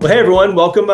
Well, hey everyone, welcome.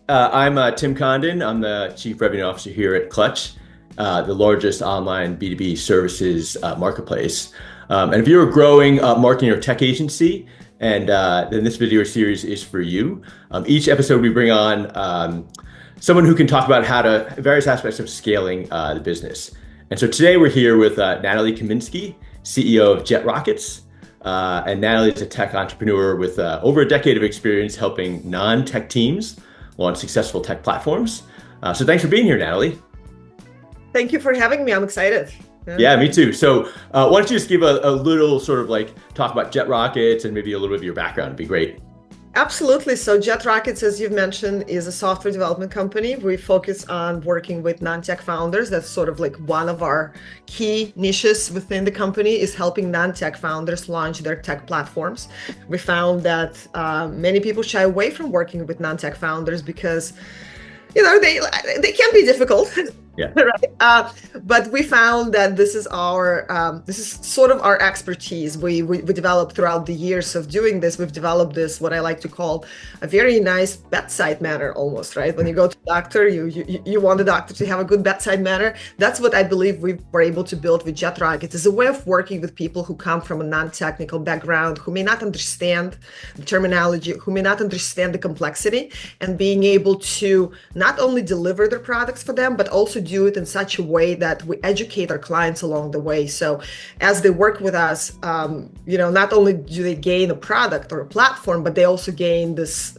I'm Tim Condon. I'm the Chief Revenue Officer here at Clutch, the largest online B2B services marketplace. And if you're a growing marketing or tech agency, and then this video series is for you. Each episode we bring on someone who can talk about various aspects of scaling the business. And so today we're here with Natalie Kaminski, CEO of JetRockets. And Natalie is a tech entrepreneur with over a decade of experience helping non-tech teams launch successful tech platforms. So thanks for being here, Natalie. Thank you for having me. I'm excited. Yeah, me too. So why don't you just give a little sort of like talk about JetRockets and maybe a little bit of your background. It'd be great. Absolutely. So JetRockets, as you've mentioned, is a software development company. We focus on working with non-tech founders. That's sort of like one of our key niches within the company is helping non-tech founders launch their tech platforms. We found that many people shy away from working with non-tech founders because, they can be difficult. Yeah. Right. But we found that this is sort of our expertise. We developed throughout the years of doing this. We've developed this, what I like to call a very nice bedside manner almost, right? When you go to the doctor, you want the doctor to have a good bedside manner. That's what I believe we were able to build with JetRocket. Is a way of working with people who come from a non-technical background, who may not understand the terminology, who may not understand the complexity, and being able to not only deliver their products for them, but also do it in such a way that we educate our clients along the way. So as they work with us, not only do they gain a product or a platform, but they also gain this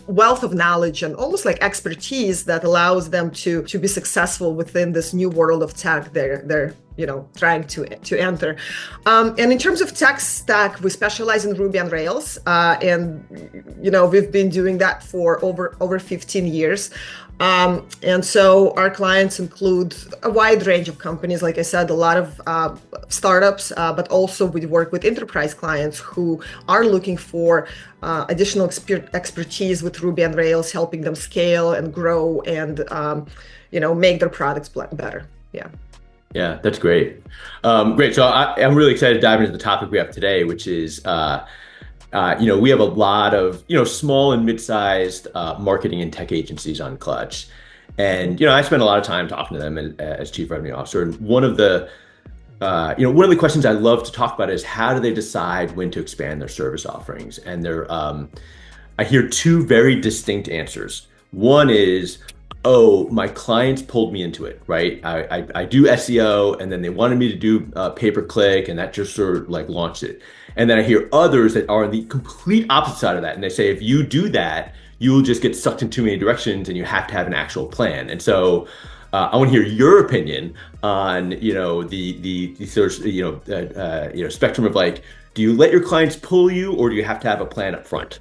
wealth of knowledge and almost like expertise that allows them to be successful within this new world of tech they're trying to enter. And in terms of tech stack, we specialize in Ruby on Rails, and we've been doing that for over 15 years. And so our clients include a wide range of companies, like I said, a lot of startups, but also we work with enterprise clients who are looking for additional expertise with Ruby on Rails, helping them scale and grow and make their products better. Yeah. Yeah, that's great. Great. So I'm really excited to dive into the topic we have today, which is, we have a lot of, small and mid-sized marketing and tech agencies on Clutch. And, I spend a lot of time talking to them as Chief Revenue Officer. And one of the questions I love to talk about is how do they decide when to expand their service offerings? And I hear two very distinct answers. One is, oh, my clients pulled me into it, right? I do SEO and then they wanted me to do pay-per-click and that just sort of like launched it. And then I hear others that are the complete opposite side of that. And they say, if you do that, you will just get sucked in too many directions and you have to have an actual plan. And so I want to hear your opinion on, the sort of, spectrum of like, do you let your clients pull you or do you have to have a plan up front?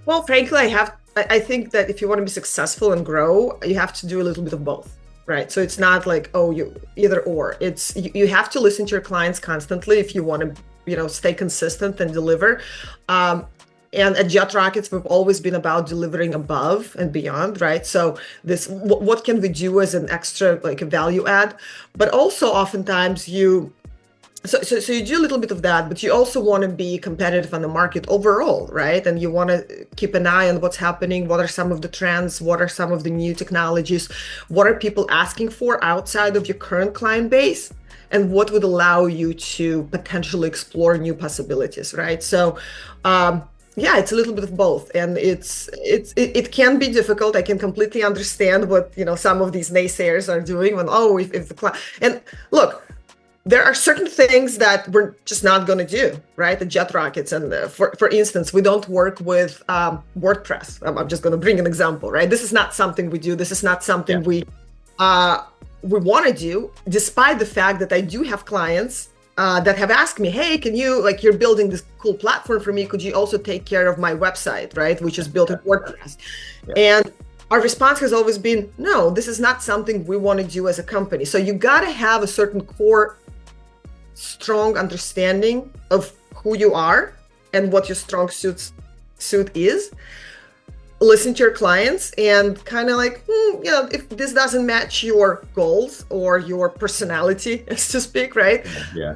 Well, frankly, I think that if you want to be successful and grow, you have to do a little bit of both, right? So it's not like, you either or. It's you have to listen to your clients constantly if you want to, stay consistent and deliver. And at JetRockets, we've always been about delivering above and beyond, right? So what can we do as an extra, like a value add? But also oftentimes So you do a little bit of that, but you also want to be competitive on the market overall, right? And you want to keep an eye on what's happening. What are some of the trends? What are some of the new technologies? What are people asking for outside of your current client base? And what would allow you to potentially explore new possibilities, right? So, it's a little bit of both, and it can be difficult. I can completely understand what some of these naysayers are doing when if the client, and look. There are certain things that we're just not going to do, right? The JetRockets, and for instance, we don't work with WordPress. I'm just going to bring an example, right? This is not something we do. This is not something we want to do, despite the fact that I do have clients that have asked me, hey, can you, you're building this cool platform for me, could you also take care of my website, right? Which is built in WordPress. Yeah. And our response has always been, no, this is not something we want to do as a company. So you got to have a certain core strong understanding of who you are and what your strong suit is. Listen to your clients and kind of if this doesn't match your goals or your personality, so to speak, right? Yeah.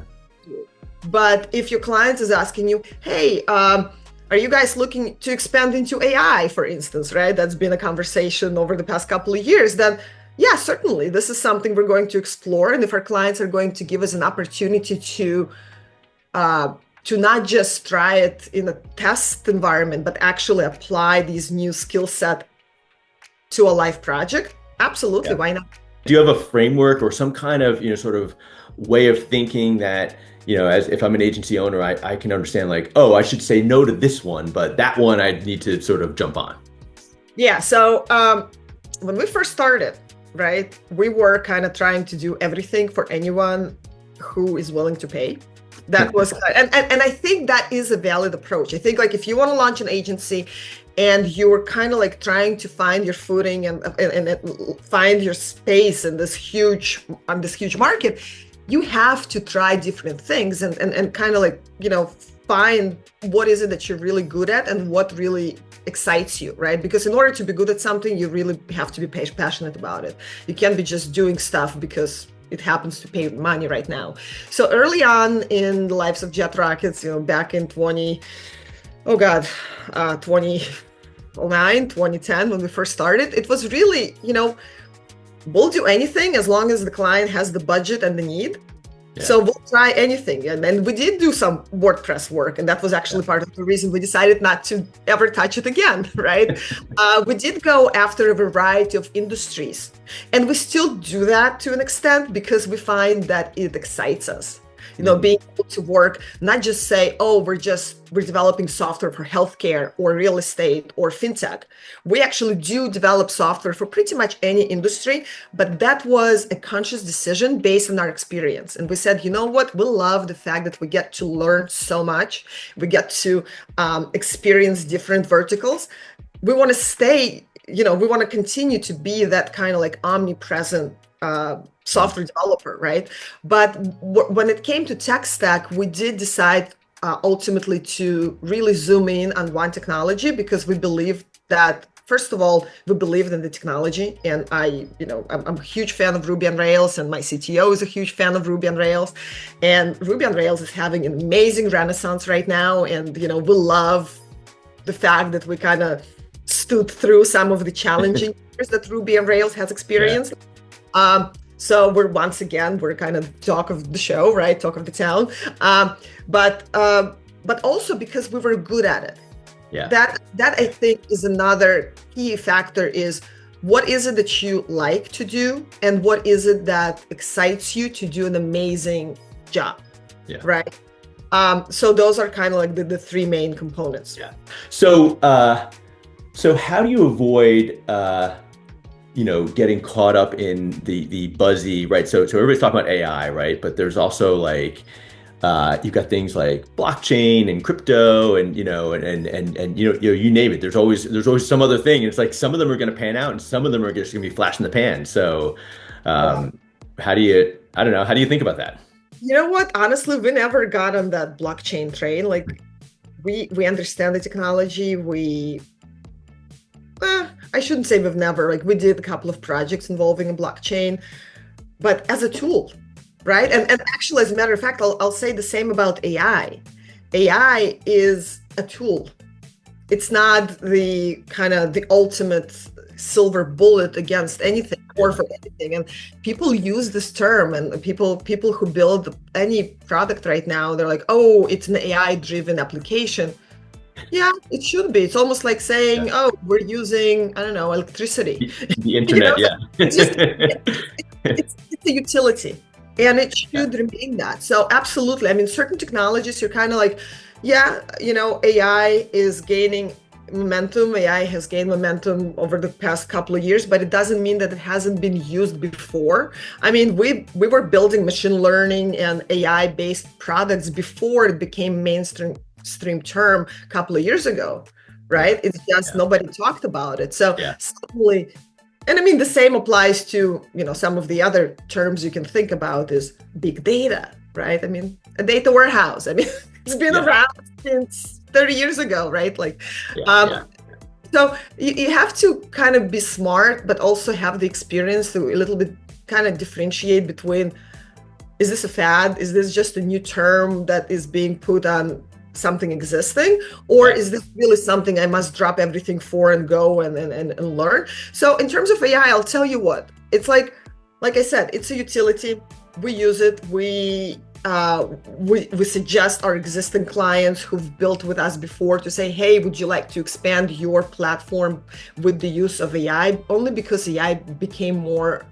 But if your client is asking you, hey, Are you guys looking to expand into AI, for instance, right? That's been a conversation over the past couple of years. Then, yeah, certainly, this is something we're going to explore. And if our clients are going to give us an opportunity uh, to not just try it in a test environment, but actually apply these new skill set to a live project, absolutely, Yeah. why not? Do you have a framework or some kind of, sort of way of thinking that, as if I'm an agency owner, I can understand like, oh, I should say no to this one, but that one I need to sort of jump on. Yeah, so when we first started, right, we were kind of trying to do everything for anyone who is willing to pay. That was, and I think that is a valid approach. I think like if you want to launch an agency and you're kind of like trying to find your footing and find your space in this huge market, you have to try different things and kind of like, find what is it that you're really good at and what really excites you, right? Because in order to be good at something, you really have to be passionate about it. You can't be just doing stuff because it happens to pay money right now. So early on in the lives of JetRockets, back in 2009, 2010, when we first started, it was really, we'll do anything as long as the client has the budget and the need. Yeah. So we'll try anything. And then we did do some WordPress work. And that was actually part of the reason we decided not to ever touch it again, right? We did go after a variety of industries. And we still do that to an extent because we find that it excites us. Being able to work, not just say, oh, we're developing software for healthcare or real estate or fintech. We actually do develop software for pretty much any industry, but that was a conscious decision based on our experience. And we said, you know what? We love the fact that we get to learn so much. We get to experience different verticals. We want to stay, we want to continue to be that kind of like omnipresent software developer, right? But when it came to tech stack, we did decide ultimately to really zoom in on one technology because we believe that, first of all, we believed in the technology. And I'm a huge fan of Ruby on Rails, and my CTO is a huge fan of Ruby on Rails. And Ruby on Rails is having an amazing renaissance right now. And, we love the fact that we kind of stood through some of the challenging years that Ruby on Rails has experienced. Yeah. So we're kind of talk of the show, right? Talk of the town. But also because we were good at it. Yeah. That I think is another key factor is what is it that you like to do and what is it that excites you to do an amazing job. Yeah. Right. So those are kind of like the three main components. Yeah. So how do you avoid getting caught up in the buzzy, right? So everybody's talking about AI, right? But there's also like you've got things like blockchain and crypto and you name it. There's always some other thing. And it's like some of them are going to pan out and some of them are just going to be flash in the pan. So how do you think about that? You know what? Honestly, we never got on that blockchain train. Like we understand the technology. I shouldn't say we've never, like we did a couple of projects involving a blockchain, but as a tool, right? And actually, as a matter of fact, I'll say the same about AI. AI is a tool. It's not the kind of the ultimate silver bullet against anything or for anything. And people use this term, and people who build any product right now, they're like, oh, it's an AI-driven application. Yeah, it should be. It's almost like saying, oh, we're using, I don't know, electricity. The internet, yeah. It's a utility, and it should remain that. So absolutely. I mean, certain technologies, you're kind of like, yeah, AI is gaining momentum. AI has gained momentum over the past couple of years, but it doesn't mean that it hasn't been used before. I mean, we were building machine learning and AI-based products before it became mainstream term a couple of years ago, right? It's just nobody talked about it. So suddenly, and I mean, the same applies to, some of the other terms you can think about is big data, right? I mean, a data warehouse. I mean, it's been around since 30 years ago, right? Like, so you have to kind of be smart, but also have the experience to a little bit kind of differentiate between, is this a fad? Is this just a new term that is being put on something existing, or Yeah. is this really something I must drop everything for and go and learn? So in terms of AI, I'll tell you what, it's like I said, it's a utility. We use it. We suggest our existing clients who've built with us before to say, hey, would you like to expand your platform with the use of AI? Only because AI became more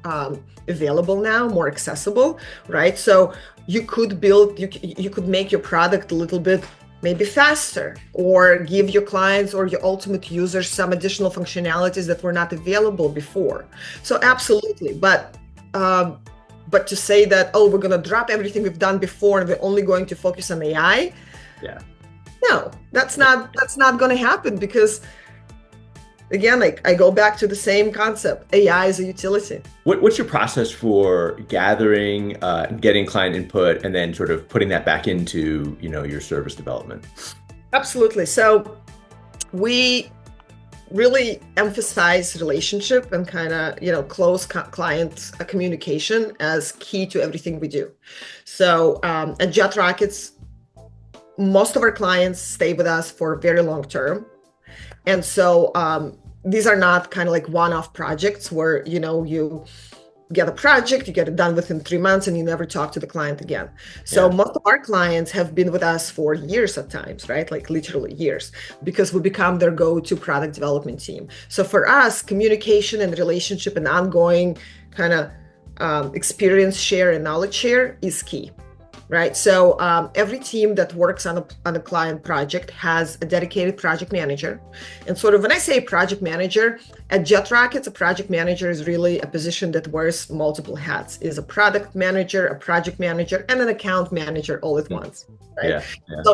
available now, more accessible, right? So you could you could make your product a little bit maybe faster, or give your clients or your ultimate users some additional functionalities that were not available before. So absolutely, but to say that, oh, we're going to drop everything we've done before and we're only going to focus on AI, Yeah. no, that's not going to happen, because again, like I go back to the same concept. AI is a utility. What's your process for gathering and getting client input and then sort of putting that back into, your service development? Absolutely. So we really emphasize relationship and kind of, close client communication as key to everything we do. So at JetRockets, most of our clients stay with us for very long term. And so these are not kind of like one-off projects where, you get a project, you get it done within 3 months, and you never talk to the client again. So Yeah. most of our clients have been with us for years at times, right? Like literally years, because we become their go-to product development team. So for us, communication and relationship and ongoing kind of experience share and knowledge share is key. Right. So every team that works on a client project has a dedicated project manager. And sort of when I say project manager, at JetRockets, a project manager is really a position that wears multiple hats, is a product manager, a project manager, and an account manager all at once. Right. Yeah. Yeah. So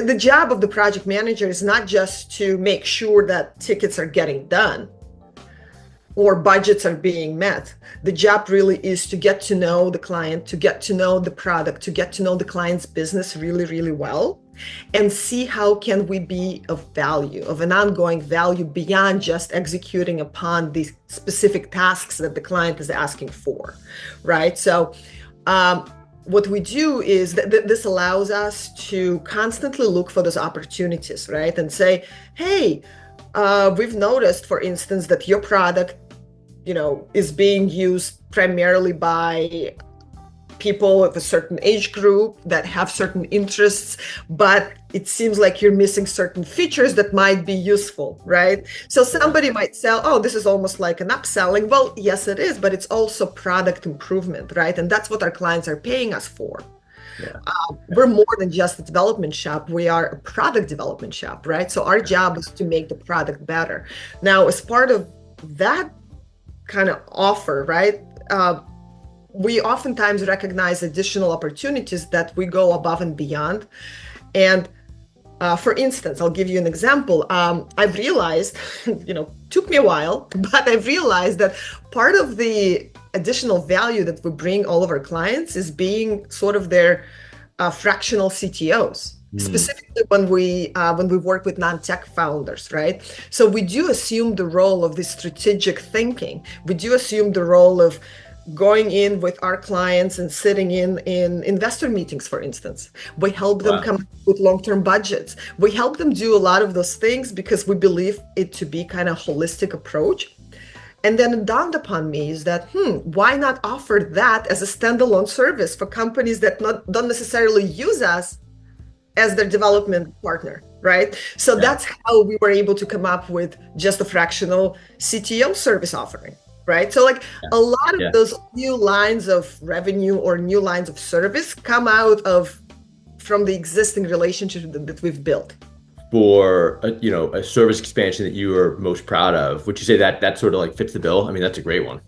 the job of the project manager is not just to make sure that tickets are getting done or budgets are being met. The job really is to get to know the client, to get to know the product, to get to know the client's business really, really well, and see how can we be of value, of an ongoing value beyond just executing upon these specific tasks that the client is asking for, right? So what we do is that this allows us to constantly look for those opportunities, right? And say, hey, we've noticed, for instance, that your product is being used primarily by people of a certain age group that have certain interests, but it seems like you're missing certain features that might be useful, right? So somebody might sell, oh, this is almost like an upselling. Well, yes, it is, but it's also product improvement, right? And that's what our clients are paying us for. Yeah. We're more than just a development shop. We are a product development shop, right? So our job is to make the product better. Now, as part of that kind of offer, right? We oftentimes recognize additional opportunities that we go above and beyond. And for instance, I'll give you an example. I've realized, took me a while, but I've realized that part of the additional value that we bring all of our clients is being sort of their fractional CTOs. Specifically when we work with non-tech founders, right? So we do assume the role of the strategic thinking. We do assume the role of going in with our clients and sitting in investor meetings, for instance. We help them come up with long-term budgets. We help them do a lot of those things because we believe it to be kind of holistic approach. And then it dawned upon me is that, why not offer that as a standalone service for companies that don't necessarily use us as their development partner, right? So that's how we were able to come up with just a fractional CTO service offering, right? So like a lot of those new lines of revenue or new lines of service come out from the existing relationship that we've built. For a service expansion that you are most proud of, would you say that sort of like fits the bill? I mean, that's a great one.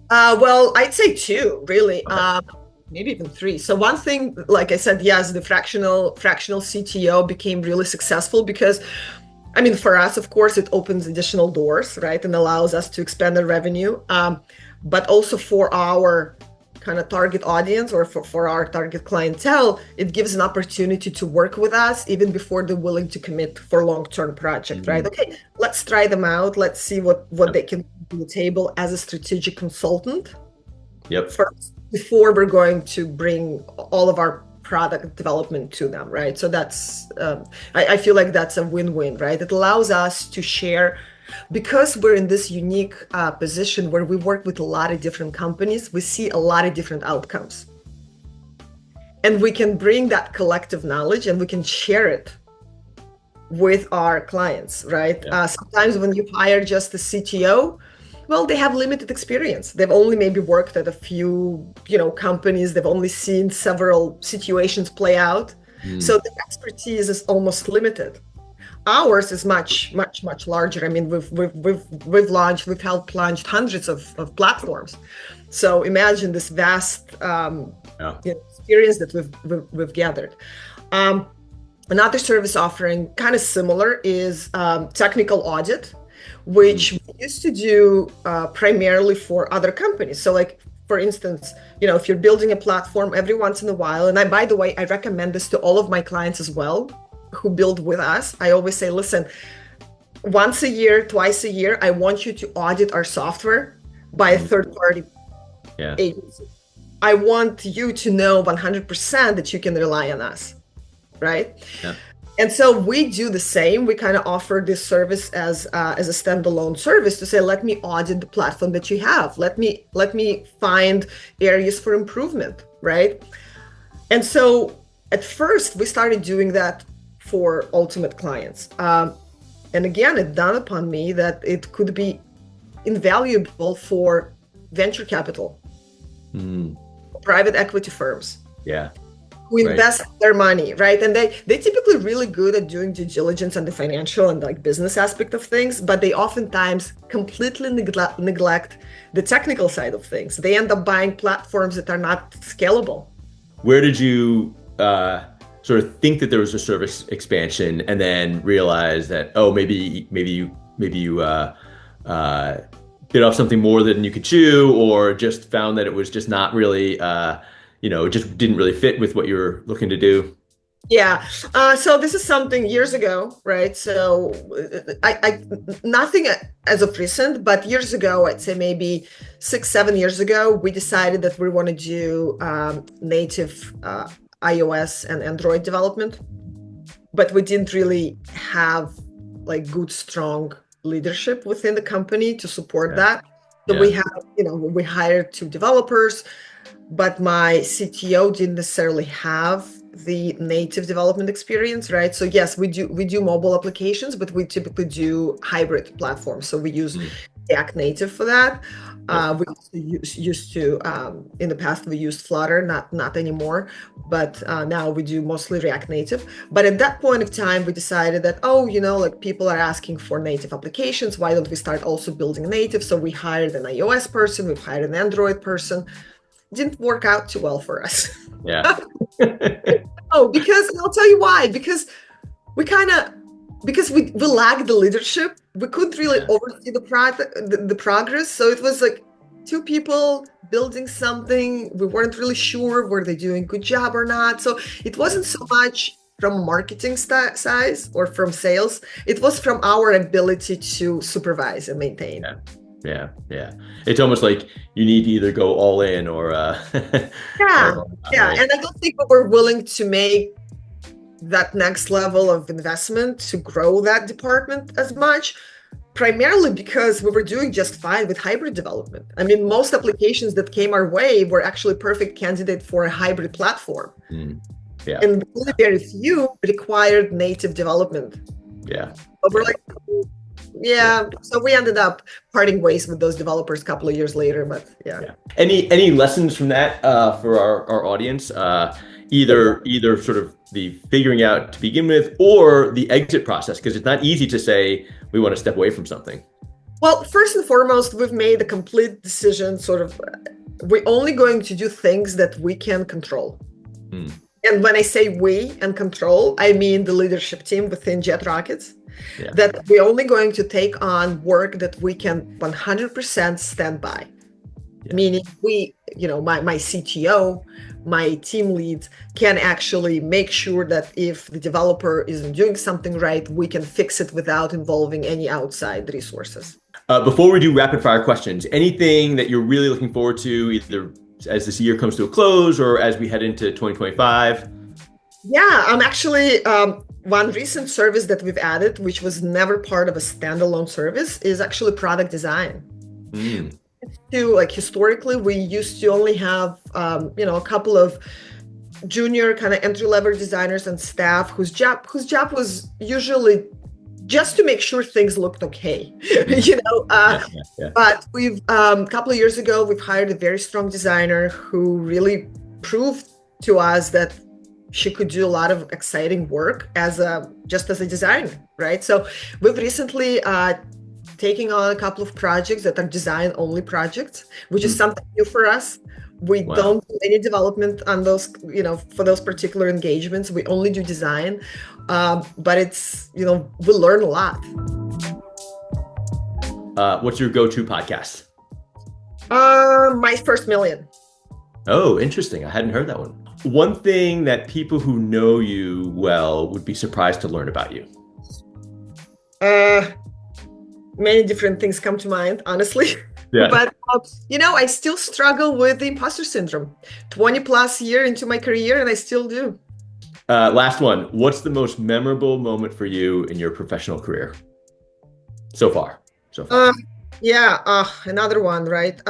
Well, I'd say two, really. Okay. Maybe even three. So one thing, like I said, yes, the fractional CTO became really successful because, I mean, for us, of course, it opens additional doors, right, and allows us to expand our revenue. But also for our kind of target audience or for our target clientele, it gives an opportunity to work with us even before they're willing to commit for long-term project, right? Okay, let's try them out. Let's see what they can bring to the table as a strategic consultant. Yep. First, before we're going to bring all of our product development to them, right? So that's, I feel like that's a win-win, right? It allows us to share, because we're in this unique position where we work with a lot of different companies, we see a lot of different outcomes. And we can bring that collective knowledge and we can share it with our clients, right? Yeah. Sometimes when you hire just the CTO, well, they have limited experience. They've only maybe worked at a few, companies. They've only seen several situations play out. So the expertise is almost limited. Ours is much, much, much larger. I mean, we've helped launch hundreds of platforms. So imagine this vast experience that we've gathered. Another service offering, kind of similar, is technical audit, which we used to do primarily for other companies. So like, for instance, if you're building a platform every once in a while, and by the way, I recommend this to all of my clients as well, who build with us. I always say, listen, once a year, twice a year, I want you to audit our software by a third party agency. I want you to know 100% that you can rely on us, right? Yeah. And so we do the same. We kind of offer this service as a standalone service to say, let me audit the platform that you have. Let me find areas for improvement, right? And so at first we started doing that for ultimate clients. And again, it dawned upon me that it could be invaluable for venture capital, private equity firms. Yeah. Who invest their money, right? And they typically really good at doing due diligence on the financial and like business aspect of things, but they oftentimes completely neglect the technical side of things. They end up buying platforms that are not scalable. Where did you sort of think that there was a service expansion and then realize that, oh, maybe you bit off something more than you could chew, or just found that it was just not really it just didn't really fit with what you're looking to do? Yeah. So this is something years ago, right? So I nothing as of recent, but years ago, I'd say maybe 6-7 years ago, we decided that we want to do native iOS and Android development, but we didn't really have like good, strong leadership within the company to support that. So we have, we hired 2 developers, but my CTO didn't necessarily have the native development experience, right? So yes, we do mobile applications, but we typically do hybrid platforms. So we use React Native for that. We used to in the past we used Flutter, not anymore, but now we do mostly React Native. But at that point of time, we decided that, like people are asking for native applications. Why don't we start also building native? So we hired an iOS person, we've hired an Android person. Didn't work out too well for us. Yeah. Because I'll tell you why. Because we lacked the leadership. We couldn't really oversee the progress. So it was like 2 people building something. We weren't really sure were they doing a good job or not. So it wasn't so much from marketing size or from sales. It was from our ability to supervise and maintain. Yeah. It's almost like you need to either go all in or And I don't think we were willing to make that next level of investment to grow that department as much, primarily because we were doing just fine with hybrid development. I mean, most applications that came our way were actually perfect candidate for a hybrid platform. And really very few required native development. But we're like, so we ended up parting ways with those developers a couple of years later, but Any lessons from that for our audience? Either sort of the figuring out to begin with or the exit process, because it's not easy to say we want to step away from something. Well, first and foremost, we've made a complete decision, we're only going to do things that we can control. And when I say we and control, I mean the leadership team within JetRockets. That we're only going to take on work that we can 100% stand by. Meaning my CTO, my team leads can actually make sure that if the developer isn't doing something right, we can fix it without involving any outside resources. Before we do rapid fire questions, anything that you're really looking forward to, either as this year comes to a close or as we head into 2025? Yeah, I'm actually one recent service that we've added, which was never part of a standalone service, is actually product design. Mm, Like historically, we used to only have a couple of junior kind of entry-level designers and staff whose job was usually just to make sure things looked okay. mm. you know uh, Yeah, yeah, yeah. but we've a couple of years ago we've hired a very strong designer who really proved to us that she could do a lot of exciting work just as a designer, right? So we've recently taking on a couple of projects that are design only projects, which is Mm, something new for us. We wow. don't do any development on those, for those particular engagements. We only do design. But we learn a lot. What's your go-to podcast? My first million. Oh, interesting. I hadn't heard that one. One thing that people who know you well would be surprised to learn about you. Uh, Many different things come to mind, honestly. Yeah. But I still struggle with the imposter syndrome. 20 plus year into my career, and I still do. Last one. What's the most memorable moment for you in your professional career so far? So far. Yeah, another one, right?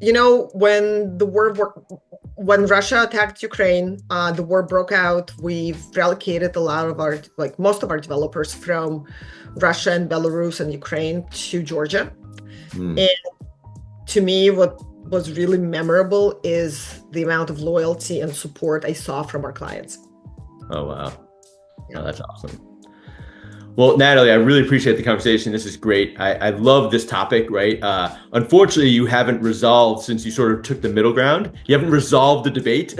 When when Russia attacked Ukraine, the war broke out. We've relocated a lot of most of our developers from Russia and Belarus and Ukraine to Georgia. Mm. And to me, what was really memorable is the amount of loyalty and support I saw from our clients. Oh, wow. Yeah. Oh, that's awesome. Well, Natalie, I really appreciate the conversation. This is great. I love this topic, right? Unfortunately, you haven't resolved, since you sort of took the middle ground, you haven't resolved the debate.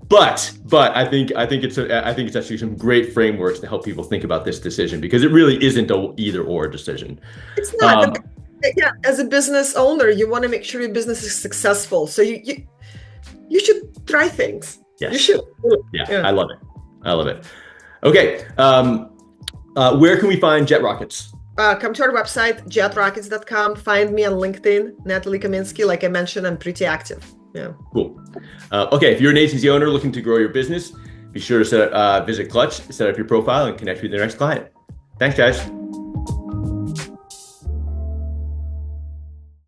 But I think it's actually some great frameworks to help people think about this decision, because it really isn't a either or decision. It's not. Yeah, as a business owner, you want to make sure your business is successful. So you should try things. Yes. You should. Yeah, Yeah. I love it. I love it. Okay. Where can we find JetRockets? Come to our website, JetRockets.com. Find me on LinkedIn, Natalie Kaminski. Like I mentioned, I'm pretty active. Yeah. Cool. Okay, if you're an agency owner looking to grow your business, be sure to visit Clutch, set up your profile, and connect with your next client. Thanks, guys.